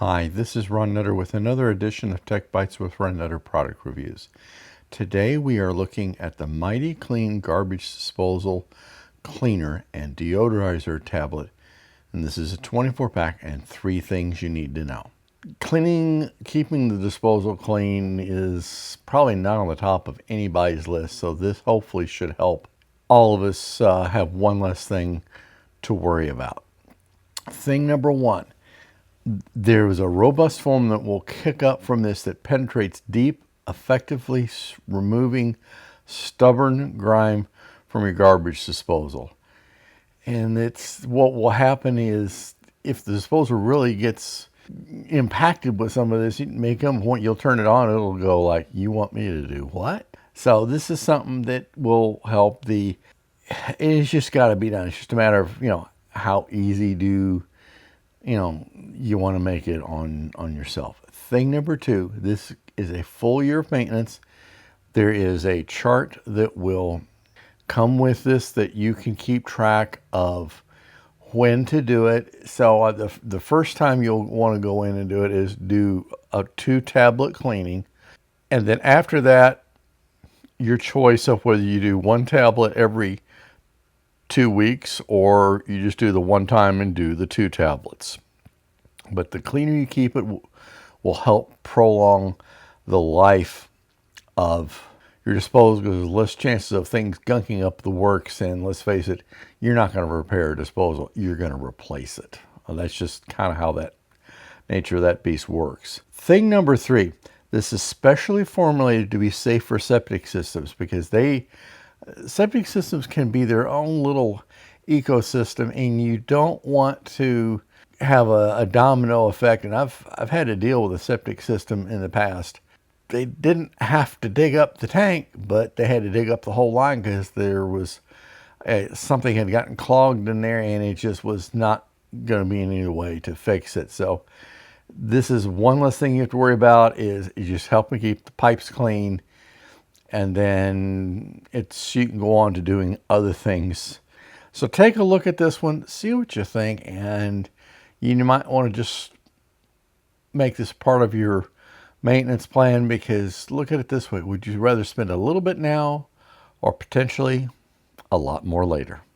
Hi, this is Ron Nutter with another edition of TechBytes with Ron Nutter product reviews. Today we are looking at the Mighty Clean Garbage Disposal Cleaner and Deodorizer tablet. And this is a 24-pack and 3 things you need to know. Keeping the disposal clean is probably not on the top of anybody's list, so this hopefully should help all of us have one less thing to worry about. Thing number one. There is a robust foam that will kick up from this that penetrates deep, effectively removing stubborn grime from your garbage disposal. And what will happen is if the disposal really gets impacted with some of this, you'll turn it on, it'll go like, you want me to do what? So this is something that will help. It's just got to be done. It's just a matter of, how easy you want to make it on yourself. Thing number two, this is a full year of maintenance. There is a chart that will come with this that you can keep track of when to do it. So the first time you'll want to go in and do it is do a 2-tablet cleaning. And then after that, your choice of whether you do 1 tablet every 2 weeks or you just do the one time and do the 2 tablets. But the cleaner you keep it will help prolong the life of your disposal because there's less chances of things gunking up the works. And let's face it, you're not going to repair a disposal, you're going to replace it. That's just kind of how that nature of that beast works. Thing number 3, this is specially formulated to be safe for septic systems because septic systems can be their own little ecosystem, and you don't want to have a domino effect. And I've had to deal with a septic system in the past. They didn't have to dig up the tank, but they had to dig up the whole line because there was something had gotten clogged in there, and it just was not going to be any way to fix it. So this is one less thing you have to worry about. Is just helping keep the pipes clean, and then you can go on to doing other things. So take a look at this one, see what you think, and you might want to just make this part of your maintenance plan, because look at it this way. Would you rather spend a little bit now or potentially a lot more later?